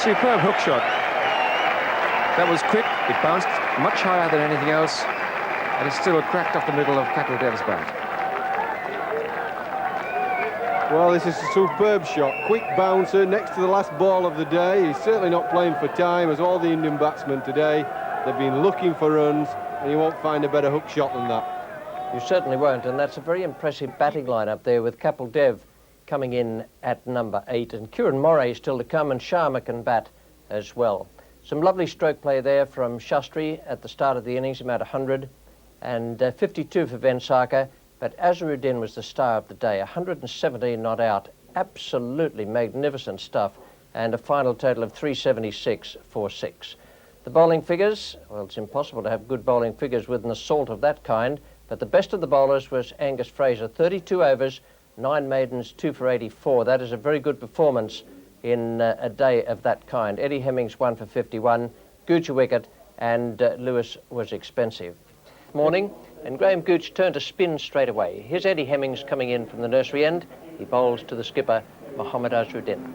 Superb hook shot. That was quick. It bounced much higher than anything else, and it still cracked off the middle of Kapil Dev's bat. Well, this is a superb shot. Quick bouncer next to the last ball of the day. He's certainly not playing for time, as all the Indian batsmen today. They've been looking for runs, and you won't find a better hook shot than that. You certainly won't, and that's a very impressive batting line-up there with Kapil Dev coming in at number 8, and Kieran Moray still to come, and Sharma can bat as well. Some lovely stroke play there from Shastri at the start of the innings, about 100, and 52 for Venkata. But Azharuddin was the star of the day, 117 not out, absolutely magnificent stuff, and a final total of 376 for 6. The bowling figures, well, it's impossible to have good bowling figures with an assault of that kind, but the best of the bowlers was Angus Fraser, 32 overs, 9 maidens, 2 for 84. That is a very good performance in a day of that kind. Eddie Hemmings 1 for 51, Gooch a wicket, and Lewis was expensive. Morning, and Graham Gooch turned to spin straight away. Here's Eddie Hemmings coming in from the nursery end. He bowls to the skipper, Mohammad Azharuddin.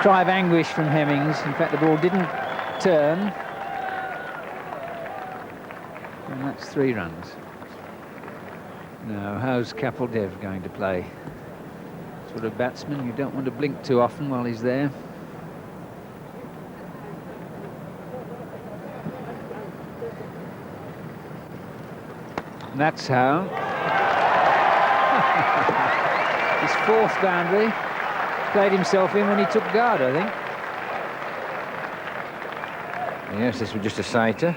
Cry of anguish from Hemmings. In fact, the ball didn't turn. And that's 3 runs. Now, how's Kapil Dev going to play? Sort of batsman you don't want to blink too often while he's there. And that's how. His 4th boundary. Played himself in when he took guard, I think. Yes, this was just a sighter.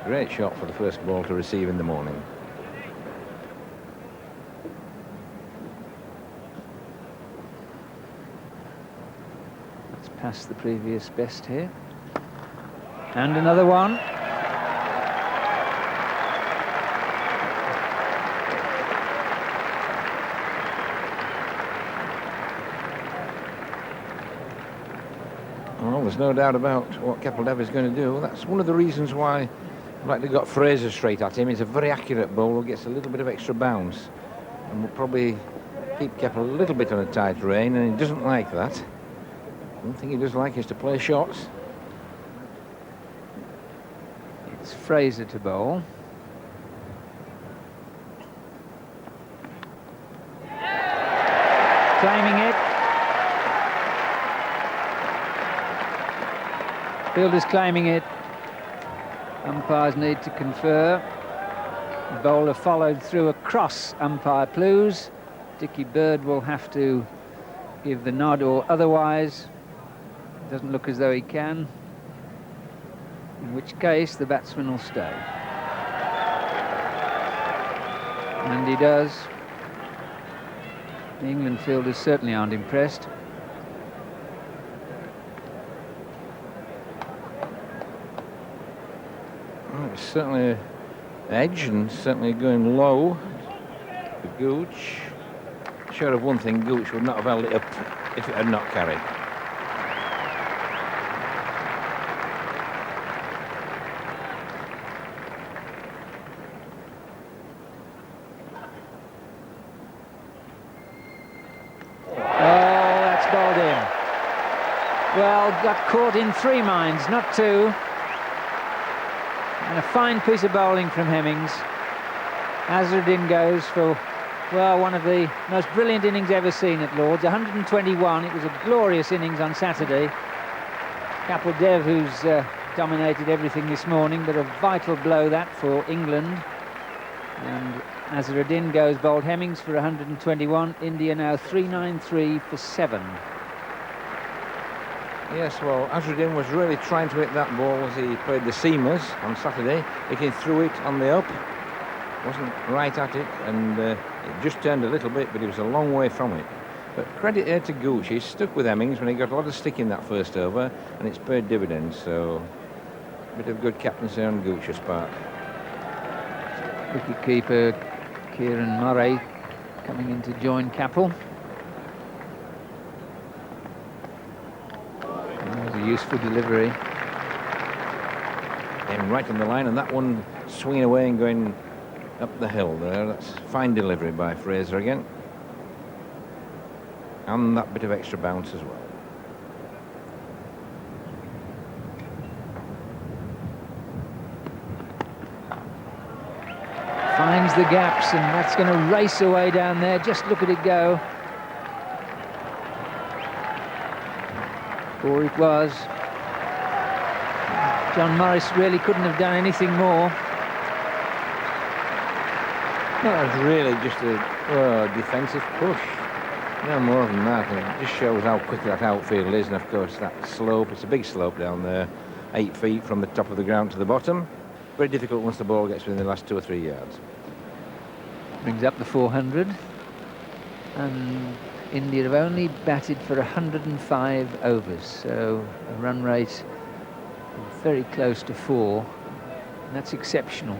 Great shot for the first ball to receive in the morning. That's past the previous best here. And another one. Well, there's no doubt about what Kapil Dev is going to do. That's one of the reasons why I've likely got Fraser straight at him. He's a very accurate bowler, gets a little bit of extra bounce, and will probably keep Kapil a little bit on a tight rein, and he doesn't like that. One thing he does like is to play shots. It's Fraser to bowl. Claiming it. Fielders claiming it. Umpires need to confer. The bowler followed through across umpire Plews. Dickie Bird will have to give the nod, or otherwise it doesn't look as though he can, in which case the batsman will stay. And he does. The England fielders certainly aren't impressed. It's certainly edge, and certainly going low for Gooch. Sure of one thing, Gooch would not have held it up if it had not carried. Oh, that's bowled in. Well, got caught in 3 minds, not 2. And a fine piece of bowling from Hemmings. Azharuddin goes for, well, one of the most brilliant innings ever seen at Lord's. 121. It was a glorious innings on Saturday. Kapil Dev, who's dominated everything this morning, but a vital blow that for England. And Azharuddin goes bowled Hemmings for 121. India now 393 for 7. Yes, well, Azharuddin was really trying to hit that ball as he played the seamers on Saturday. He threw it on the up, wasn't right at it, and it just turned a little bit, but he was a long way from it. But credit here to Gooch. He stuck with Hemmings when he got a lot of stick in that first over, and it's paid dividends, so a bit of good captaincy on Gooch's part. Wicket-keeper Kieran Murray coming in to join Kapil. Useful delivery. And right on the line, and that one swinging away and going up the hill there. That's fine delivery by Fraser again. And that bit of extra bounce as well. Finds the gaps, and that's going to race away down there. Just look at it go. 4 it was. John Morris really couldn't have done anything more. That was really just a defensive push. No more than that. It just shows how quick that outfield is, and of course that slope, it's a big slope down there, 8 feet from the top of the ground to the bottom. Very difficult once the ball gets within the last 2 or 3 yards. Brings up the 400. And India have only batted for 105 overs, so a run rate very close to 4. And that's exceptional.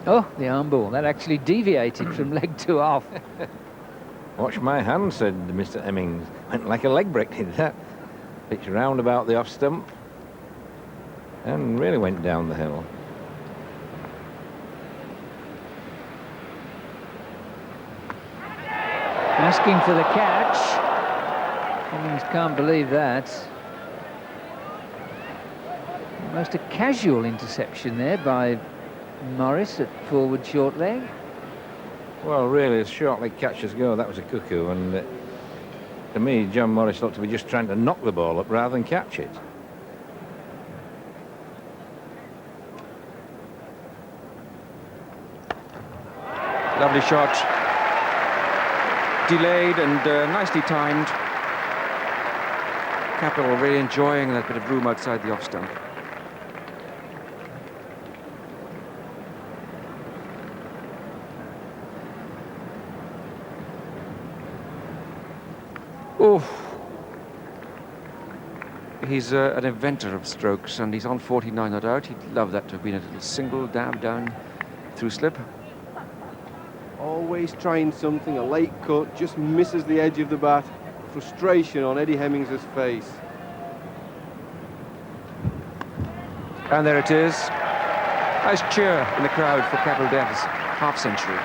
Oh, the arm ball. That actually deviated from leg 2 off. Watch my hand, said Mr. Hemmings. Went like a leg break, did that. Pitched round about the off stump and really went down the hill. Asking for the catch. Hemmings can't believe that. Almost a casual interception there by Morris at forward short leg. Well, really, as short leg catchers go, that was a cuckoo, and to me, John Morris looked to be just trying to knock the ball up rather than catch it. Lovely shot. Delayed and nicely timed. Capel really enjoying that bit of room outside the off stump. Oh, he's an inventor of strokes, and he's on 49 not out. He'd love that to have been a little single down through slip. Always trying something, a late cut, just misses the edge of the bat. Frustration on Eddie Hemmings' face. And there it is. Nice cheer in the crowd for Kapil Dev's half-century.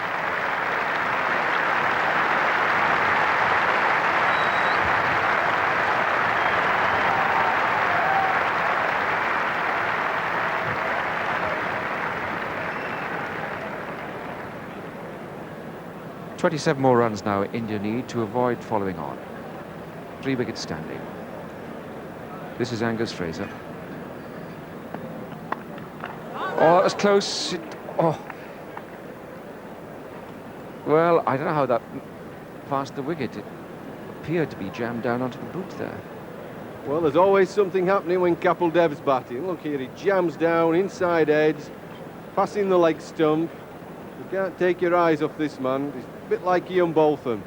.27 more runs now India need to avoid following on. 3 wickets standing. This is Angus Fraser. Oh, that was close. Well, I don't know how that passed the wicket. It appeared to be jammed down onto the boot there. Well, there's always something happening when Kapil Dev's batting. Look here, he jams down inside edge, passing the leg stump. You can't take your eyes off this man. He's a bit like Ian Botham.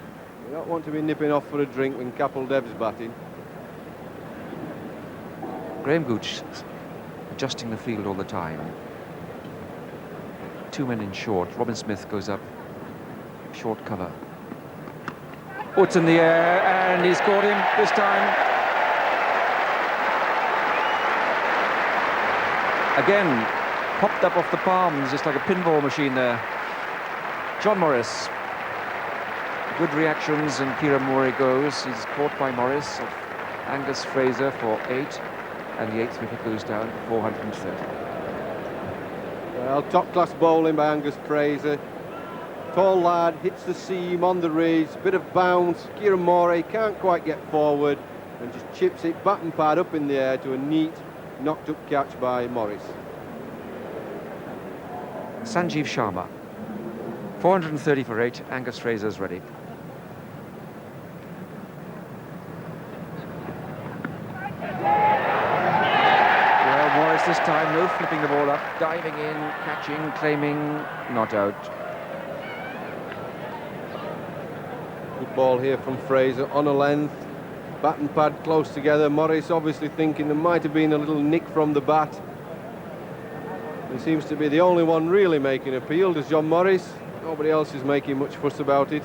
You don't want to be nipping off for a drink when Kapil Dev's batting. Graham Gooch adjusting the field all the time. 2 men in short. Robin Smith goes up short cover. Oh, it's in the air, and he's caught him this time. Again, popped up off the palms, just like a pinball machine there. John Morris. Good reactions, and Kieran Murray goes. He's caught by Morris of Angus Fraser for 8, and the 8th wicket goes down for 430. Well, top-class bowling by Angus Fraser. Tall lad, hits the seam on the ridge, bit of bounce. Kieran Murray can't quite get forward and just chips it bat and pad up in the air to a neat knocked-up catch by Morris. Sanjeev Sharma. 430 for 8. Angus Fraser's ready. Well, Morris this time, no flipping the ball up, diving in, catching, claiming, not out. Good ball here from Fraser on a length. Bat and pad close together. Morris obviously thinking there might have been a little nick from the bat. He seems to be the only one really making appeal, does John Morris. Nobody else is making much fuss about it.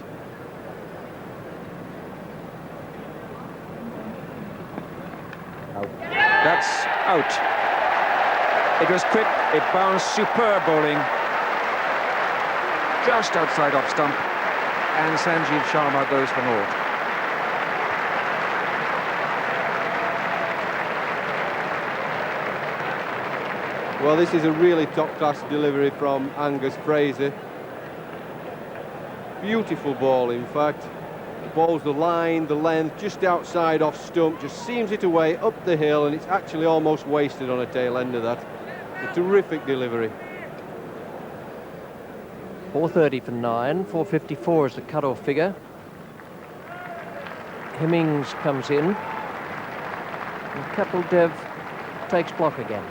That's out. It was quick, it bounced, superb bowling. Just outside off stump. And Sanjeev Sharma goes for naught. Well, this is a really top-class delivery from Angus Fraser. Beautiful ball, in fact. Bowls the line, the length, just outside off stump, just seams it away up the hill, and it's actually almost wasted on a tail end of that. A terrific delivery. 430 for 9, 454 is the cut-off figure. Hemmings comes in, and Kapil Dev takes block again.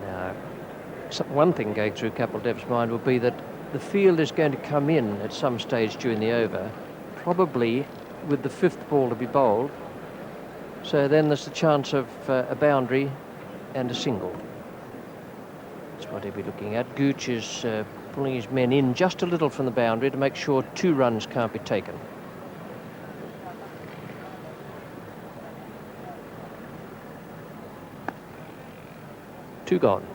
Now, one thing going through Kapil Dev's mind will be that the field is going to come in at some stage during the over, probably with the 5th ball to be bowled. So then there's the chance of a boundary and a single. That's what he'll be looking at. Gooch is pulling his men in just a little from the boundary to make sure 2 runs can't be taken. Two gone.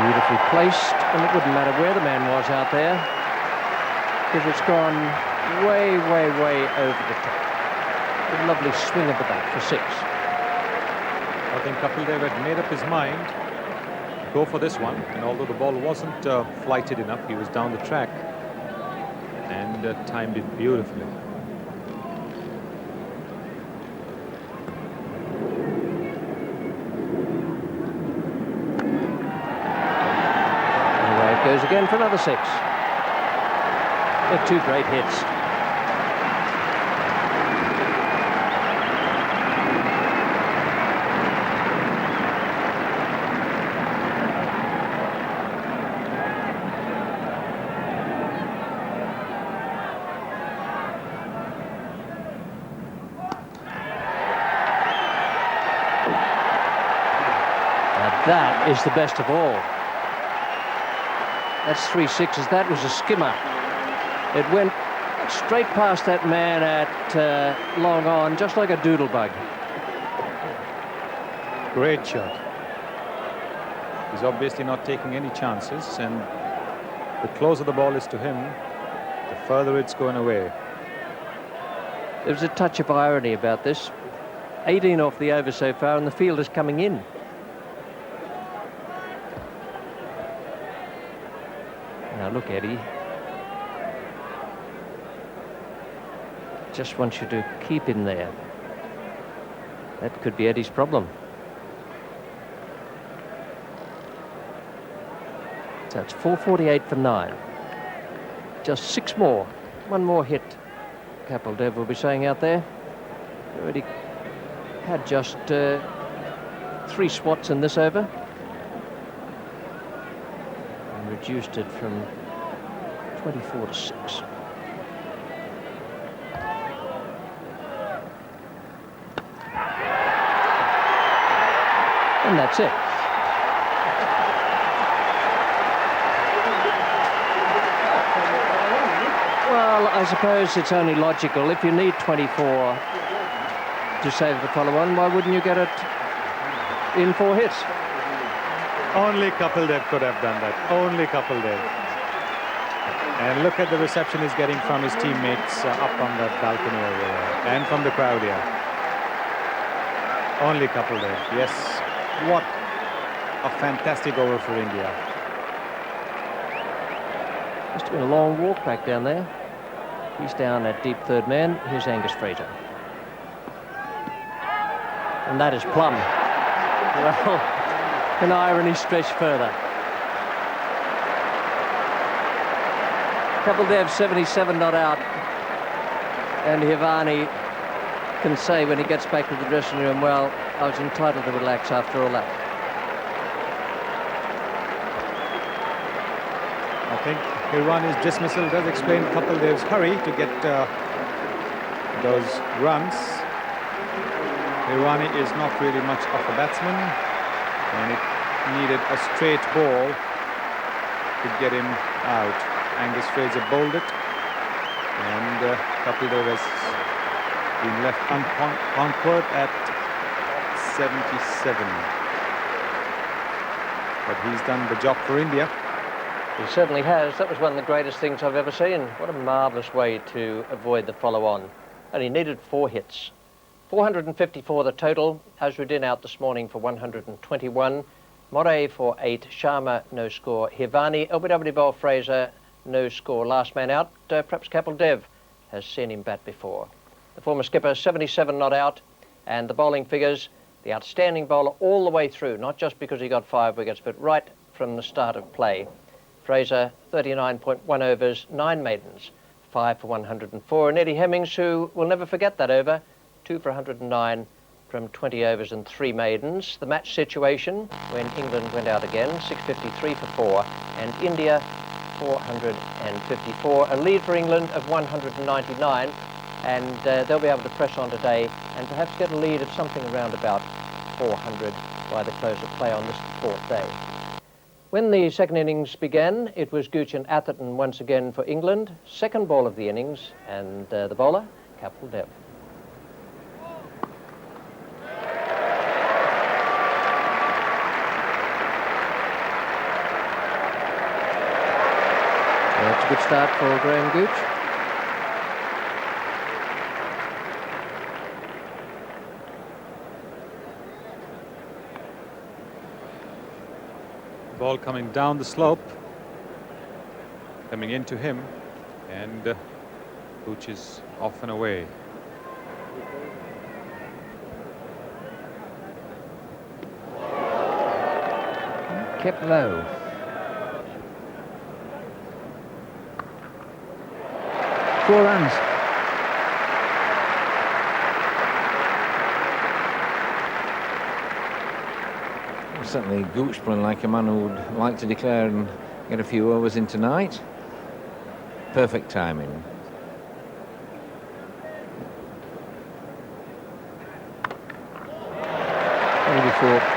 Beautifully placed, and it wouldn't matter where the man was out there, because it's gone way, way, way over the top. A lovely swing of the bat for 6. I think Kapil Dev had made up his mind to go for this one, and although the ball wasn't flighted enough, he was down the track and timed it beautifully. Goes again for another 6. They're 2 great hits. Now that is the best of all. That's 3 sixes. That was a skimmer. It went straight past that man at long on, just like a doodlebug. Great shot. He's obviously not taking any chances, and the closer the ball is to him, the further it's going away. There's a touch of irony about this. 18 off the over so far, and the field is coming in. Now look, Eddie. Just wants you to keep in there. That could be Eddie's problem. So it's 448 for 9. Just 6 more. 1 more hit, Kapil Dev will be saying out there. Already had just 3 swats in this over. Reduced it from 24 to 6. And that's it. Well, I suppose it's only logical. If you need 24 to save the follow-on, why wouldn't you get it in 4 hits? Only Kapil Dev could have done that. Only Kapil Dev. And look at the reception he's getting from his teammates up on that balcony over there, and from the crowd here. Only Kapil Dev. Yes, what a fantastic over for India. Just doing a long walk back down there. He's down at deep 3rd man. Here's Angus Fraser. And that is plumb. Well, can irony stretch further? Kapil Dev 77 not out, and Hivani can say when he gets back to the dressing room, well, I was entitled to relax after all that. think Hirwani's dismissal does explain Kapil Dev's hurry to get those runs. Hirwani is not really much of a batsman, and it needed a straight ball to get him out. Angus Fraser bowled it, and Kapil Dev has been left unconquered at 77. But he's done the job for India. He certainly has. That was one of the greatest things I've ever seen. What a marvellous way to avoid the follow-on. And he needed 4 hits. 454 the total. Azharuddin out this morning for 121. Moray for 8. Sharma, no score. Hirwani, LBW bowler Fraser, no score. Last man out, perhaps Kapil Dev has seen him bat before. The former skipper, 77 not out. And the bowling figures, the outstanding bowler all the way through, not just because he got 5 wickets, but right from the start of play. Fraser, 39.1 overs, 9 maidens, 5 for 104. And Eddie Hemmings, who will never forget that over, 2 for 109 from 20 overs and 3 maidens. The match situation when England went out again, 653 for 4, and India 454. A lead for England of 199, and they'll be able to press on today and perhaps get a lead of something around about 400 by the close of play on this 4th day. When the second innings began, it was Gooch and Atherton once again for England. Second ball of the innings, and the bowler, Kapil Dev. That's a good start for Graham Gooch. Ball coming down the slope, coming into him, and Gooch is off and away. Kept low. Four runs. Certainly Gooch playing like a man who would like to declare and get a few overs in tonight. Perfect timing. Only 4.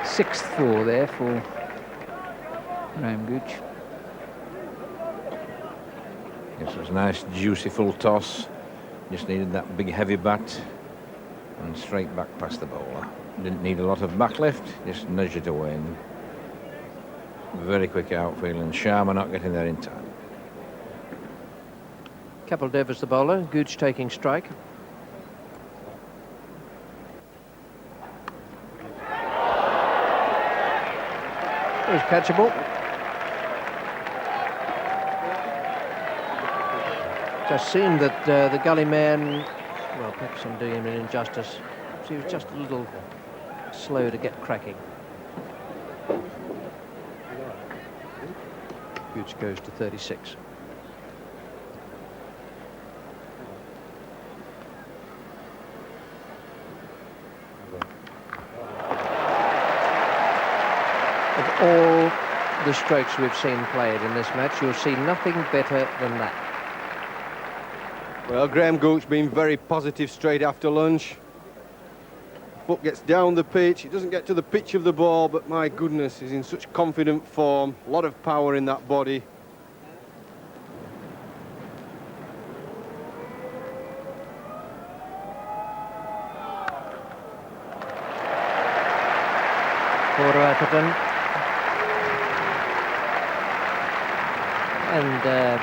Sixth 4 there for Graham Gooch. Yes, it was a nice, juicy full toss. Just needed that big, heavy bat and straight back past the bowler. Didn't need a lot of backlift, just nudged it away. And very quick outfield, and Sharma not getting there in time. Kapil Dev is the bowler, Gooch taking strike. It was catchable. Just seemed that the gully man, well, perhaps I'm doing him an injustice. He was just a little slow to get cracking. Gooch goes to 36. Of all the strokes we've seen played in this match, you'll see nothing better than that. Well, Graham Gooch being very positive straight after lunch. Foot gets down the pitch. It doesn't get to the pitch of the ball, but my goodness, he's in such confident form. A lot of power in that body. For Atherton. And the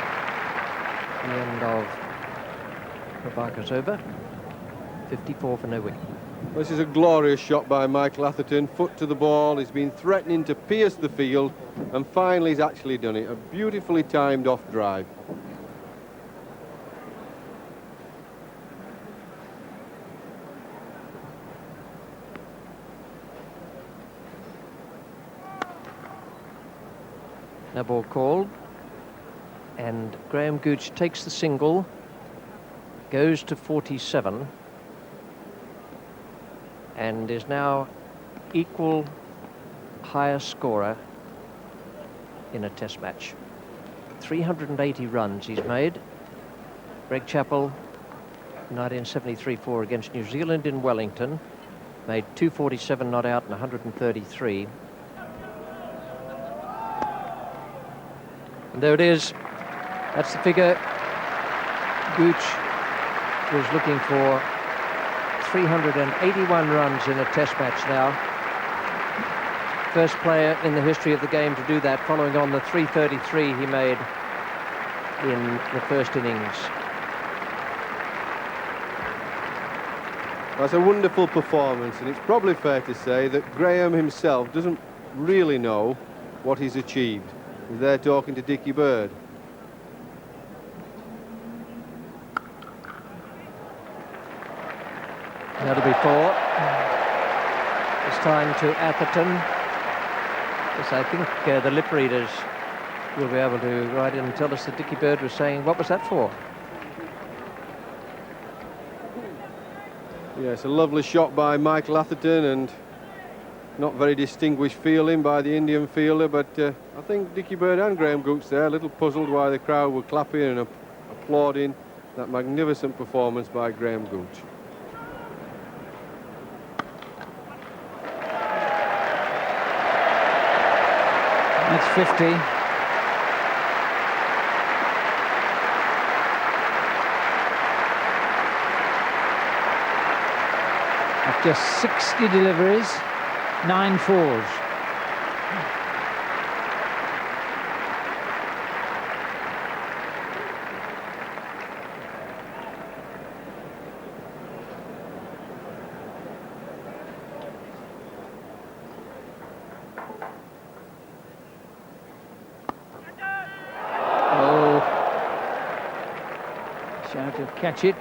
end of Prabhakar's over. 54 for no wicket. This is a glorious shot by Michael Atherton. Foot to the ball. He's been threatening to pierce the field, and finally he's actually done it. A beautifully timed off drive. No ball called. And Graham Gooch takes the single, goes to 47, and is now equal highest scorer in a test match. 380 runs he's made. Greg Chappell, 1973-4 against New Zealand in Wellington, made 247 not out and 133. And there it is. That's the figure. Gooch was looking for 381 runs in a test match now. First player in the history of the game to do that, following on the 333 he made in the first innings. That's a wonderful performance, and it's probably fair to say that Graham himself doesn't really know what he's achieved. He's there talking to Dickie Bird. That'll be 4. It's time to Atherton. Yes, I think the lip readers will be able to write in and tell us that Dickie Bird was saying, what was that for? Yes, a lovely shot by Michael Atherton, and not very distinguished fielding by the Indian fielder, but I think Dickie Bird and Graham Gooch there, a little puzzled why the crowd were clapping and applauding that magnificent performance by Graham Gooch. That's 50. Of just 60 deliveries, 9 fours. Shout of catch it.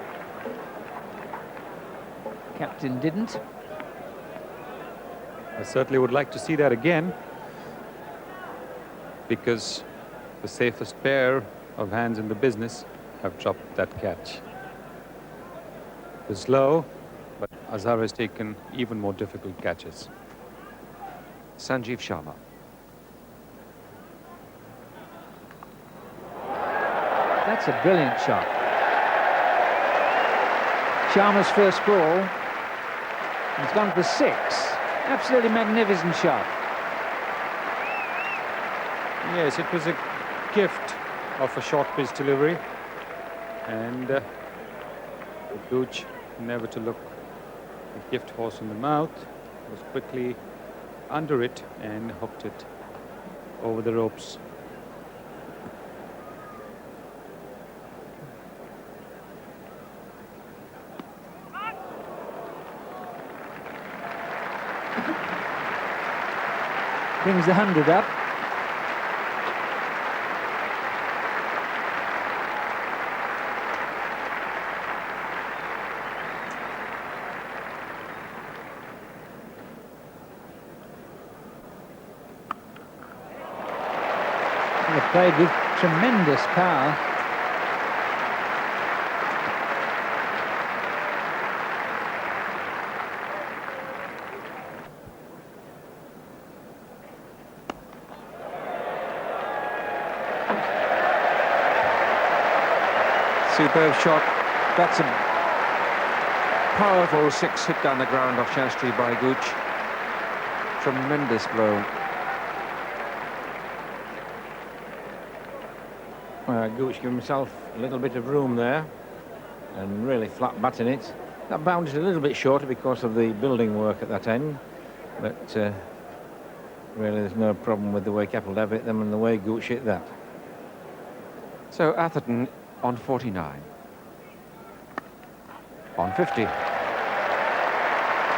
Captain didn't. I certainly would like to see that again, because the safest pair of hands in the business have dropped that catch. It was low, but Azhar has taken even more difficult catches. Sanjeev Sharma. That's a brilliant shot. Sharma's first ball. He's gone for 6. Absolutely magnificent shot. Yes, it was a gift of a short pitch delivery, and Gooch, never to look a gift horse in the mouth, was quickly under it and hooked it over the ropes. Brings the 100 up. They played with tremendous power. Superb shot. That's a powerful 6 hit down the ground off Shastri by Gooch. Tremendous blow. Gooch gave himself a little bit of room there and really flat batting it. That bounded a little bit shorter because of the building work at that end, but really there's no problem with the way Capeldev hit them and the way Gooch hit that. So Atherton on 49. On 50.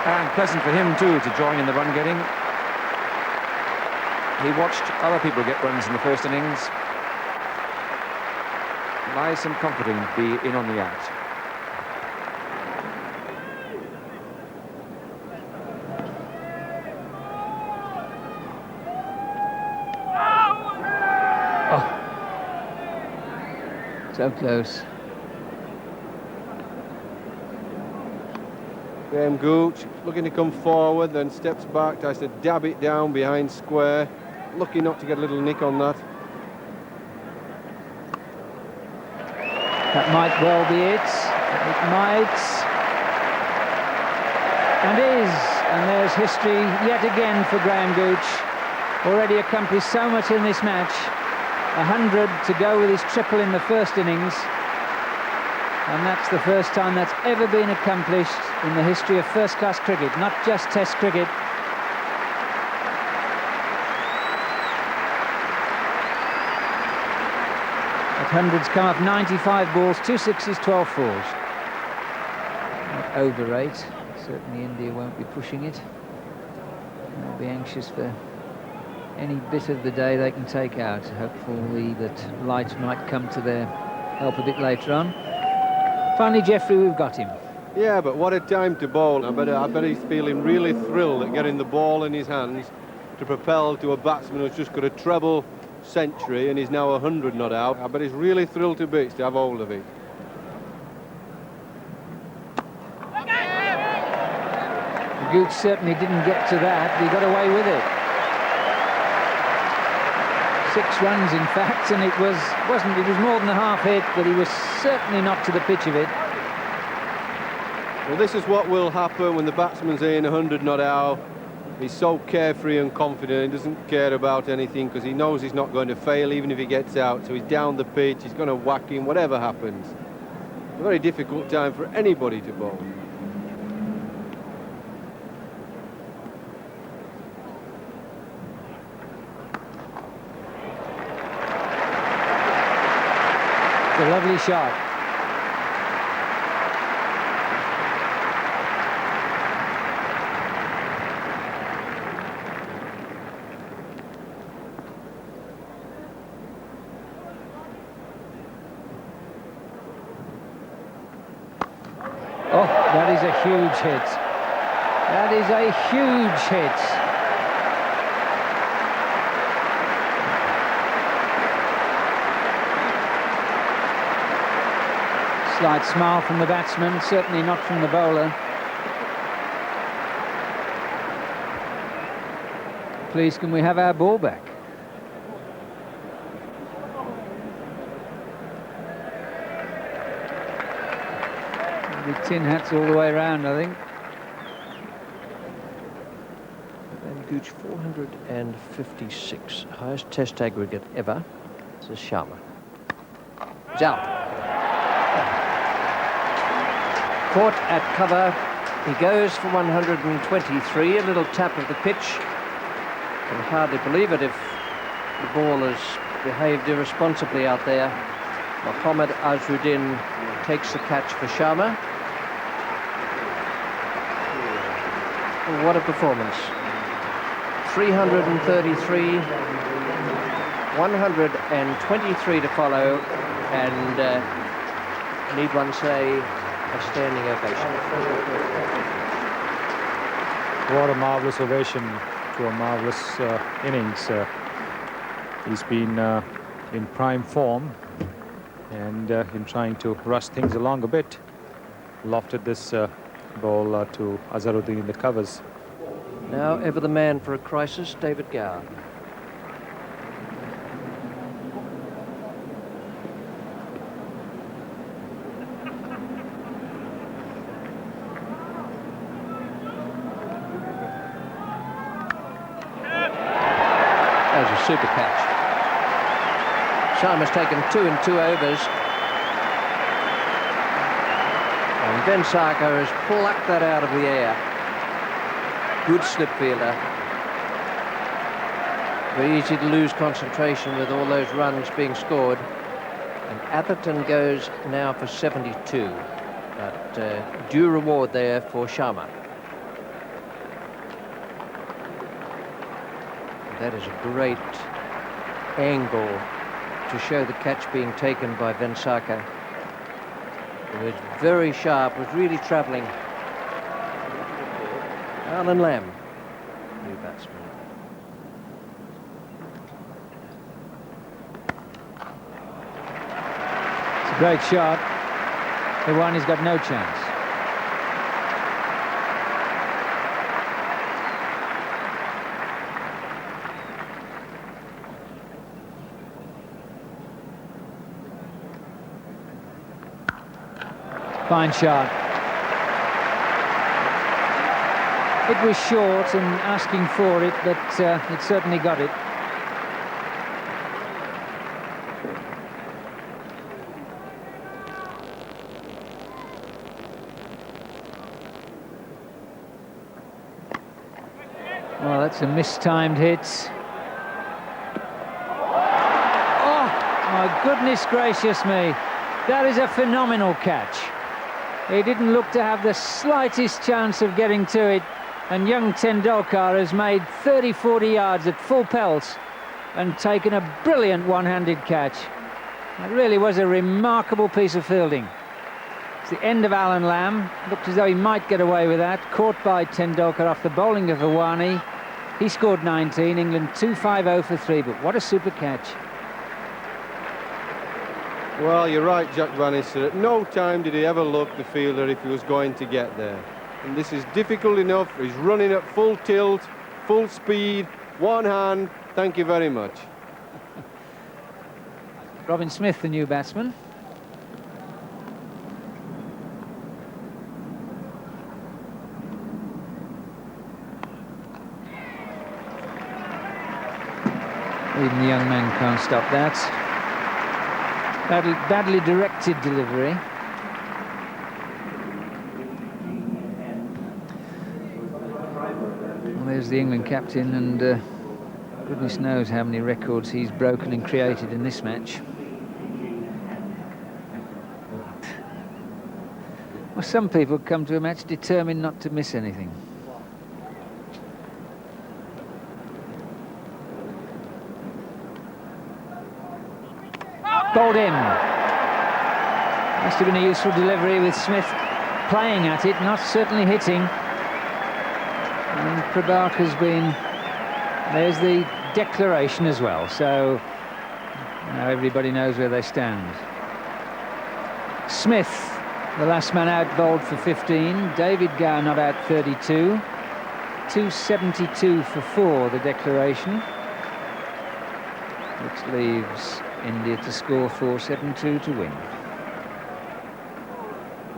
And pleasant for him too to join in the run getting. He watched other people get runs in the first innings. Nice and comforting to be in on the act. So close. Graham Gooch looking to come forward, then steps back, tries to dab it down behind square. Lucky not to get a little nick on that. That might well be it. It might. And is. And there's history yet again for Graham Gooch. Already accomplished so much in this match. 100 to go with his triple in the first innings. And that's the first time that's ever been accomplished in the history of first-class cricket, not just Test cricket. At hundreds come up 95 balls, 2 sixes, 12 fours. Not over 8. Certainly India won't be pushing it. They'll be anxious for any bit of the day they can take out. Hopefully that light might come to their help a bit later on. Finally, Jeffrey, we've got him. Yeah, but what a time to bowl. I bet he's feeling really thrilled at getting the ball in his hands to propel to a batsman who's just got a treble century and he's now 100 not out. I bet he's really thrilled to bits to have hold of it. Gooch certainly didn't get to that, but he got away with it. 6 runs, in fact, and it was more than a half hit, but he was certainly not to the pitch of it. Well, this is what will happen when the batsman's in 100 not out. He's so carefree and confident, he doesn't care about anything because he knows he's not going to fail even if he gets out. So he's down the pitch, he's going to whack him, whatever happens. A very difficult time for anybody to bowl. A lovely shot. Oh, that is a huge hit. That is a huge hit. Slight smile from the batsman, certainly not from the bowler. Please, can we have our ball back? Big tin hats all the way around, I think. And Gooch 456, highest Test aggregate ever. This is Sharma. He's out. Caught at cover, he goes for 123, a little tap of the pitch. Can hardly believe it if the ball has behaved irresponsibly out there. Mohammad Azharuddin takes the catch for Sharma. What a performance. 333, 123 to follow, and need one say, a standing ovation. What a marvellous ovation to a marvellous innings. He's been in prime form and in trying to rush things along a bit. Lofted this ball to Azharuddin in the covers. Now ever the man for a crisis, David Gower. That was a super catch. Sharma's taken 2 in 2 overs. And Venkateswarlu has plucked that out of the air. Good slip fielder. Very easy to lose concentration with all those runs being scored. And Atherton goes now for 72. But due reward there for Sharma. That is a great angle to show the catch being taken by Venkateswarlu. It was very sharp, was really travelling. Alan Lamb, new batsman. It's a Great shot. The one he's got no chance. Fine shot. It was short and asking for it, but it certainly got it. Well, that's a mistimed hit. Oh, my goodness gracious me. That is a phenomenal catch. He didn't look to have the slightest chance of getting to it. And young Tendulkar has made 30-40 yards at full pelt and taken a brilliant one-handed catch. It really was a remarkable piece of fielding. It's the end of Alan Lamb. Looked as though he might get away with that. Caught by Tendulkar off the bowling of Awani. He scored 19, England 2-5-0 for 3, but what a super catch. Well, you're right, Jack Bannister. At no time did he ever look, the fielder, if he was going to get there. And this is difficult enough. He's running at full tilt, full speed, one hand. Thank you very much. Robin Smith, the new batsman. Even the young man can't stop that. Badly directed delivery. Well, there's the England captain, and goodness knows how many records he's broken and created in this match. Well, some people come to a match determined not to miss anything. Bowled in. Must have been a useful delivery with Smith playing at it, not certainly hitting. And Prabhakar has been... There's the declaration as well, so now everybody knows where they stand. Smith, the last man out, bowled for 15. David Gower not out, 32. 272 for 4, the declaration, which leaves India to score 472 to win.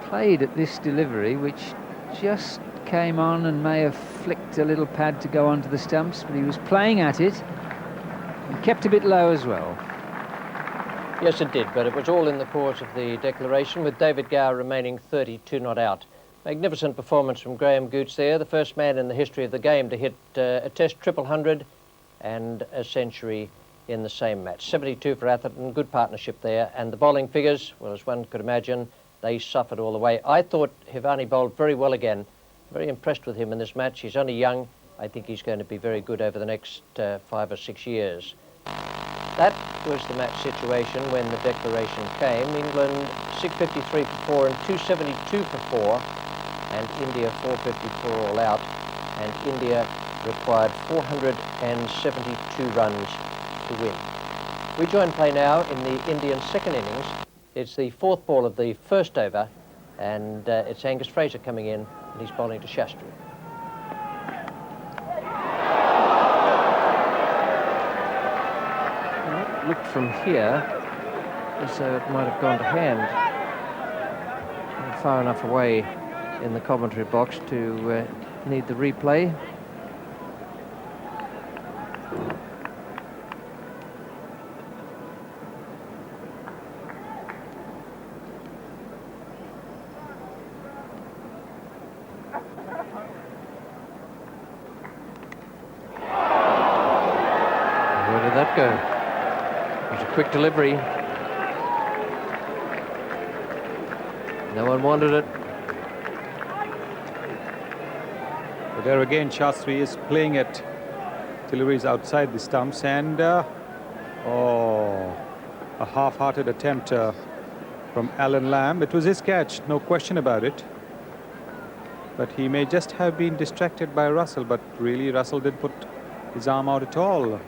Played at this delivery, which just came on and may have flicked a little pad to go onto the stumps, but he was playing at it and kept a bit low as well. Yes, it did, but it was all in the course of the declaration, with David Gower remaining 32 not out. Magnificent performance from Graham Gooch there, the first man in the history of the game to hit a Test triple hundred and a century in the same match. 72 for Atherton, good partnership there, and the bowling figures, well, as one could imagine, they suffered all the way. I thought Hivani bowled very well again. Very impressed with him in this match. He's only young. I think he's going to be very good over the next 5 or 6 years. That was the match situation when the declaration came. England 653 for 4 and 272 for 4, and India 454 all out, and India required 472 runs to win. We join play now in the Indian second innings. It's the 4th ball of the first over, and it's Angus Fraser coming in, and he's bowling to Shastri. Well, it looked from here as though it might have gone to hand. Far enough away in the commentary box to need the replay. Where did that go? It was a quick delivery. No one wanted it. But there again, Shastri is playing at deliveries outside the stumps, and a half-hearted attempt from Alan Lamb. It was his catch, no question about it. But he may just have been distracted by Russell, but really Russell didn't put his arm out at all.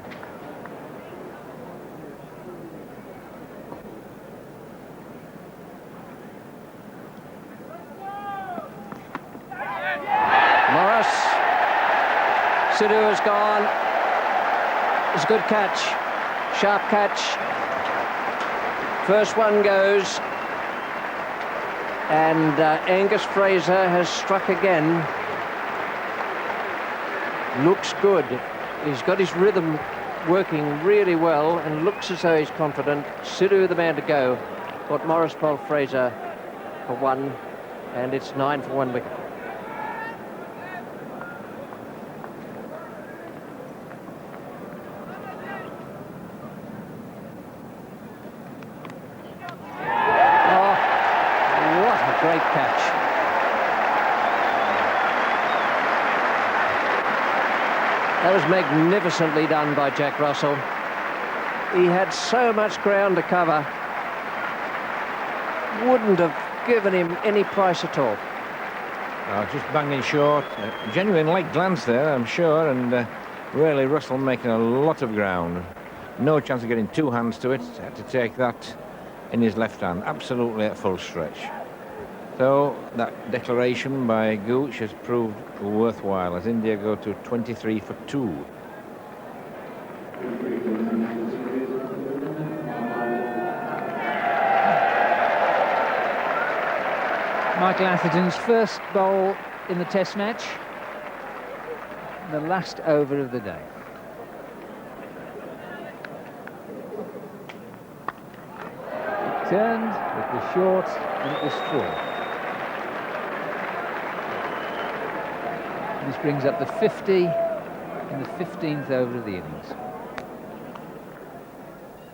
Sidhu has gone. It's a good catch. Sharp catch. First one goes. And Angus Fraser has struck again. Looks good. He's got his rhythm working really well and looks as though he's confident. Sidhu the man to go. Got Morris bowled Fraser for 1, and it's 9 for 1 wicket. Oh, what a great catch. That was magnificently done by Jack Russell. He had so much ground to cover. Wouldn't have given him any price at all. Just banging short. Genuine leg glance there, I'm sure, and really Russell making a lot of ground. No chance of getting 2 hands to it. Had to take that in his left hand, absolutely at full stretch. So that declaration by Gooch has proved worthwhile as India go to 23 for 2. Michael Atherton's first bowl in the Test match, the last over of the day. It turned, it was short, and it was full. This brings up the 50 in the 15th over of the innings.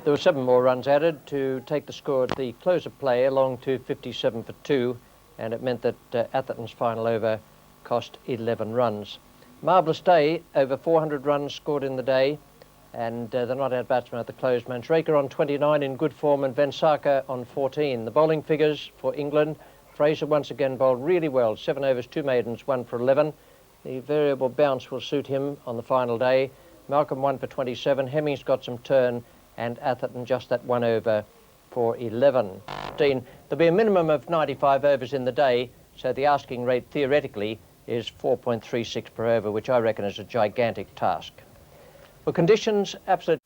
There were 7 more runs added to take the score at the close of play along to 57 for 2, and it meant that Atherton's final over cost 11 runs. Marvellous day, over 400 runs scored in the day, and the not-out batsman at the close, Manjrekar on 29 in good form and Venkateswarlu on 14. The bowling figures for England, Fraser once again bowled really well, 7 overs, 2 maidens, 1 for 11. The variable bounce will suit him on the final day. Malcolm 1 for 27, Hemmings got some turn, and Atherton just that 1 over for 11. There'll be a minimum of 95 overs in the day, so the asking rate theoretically is 4.36 per over, which I reckon is a gigantic task. For conditions, absolutely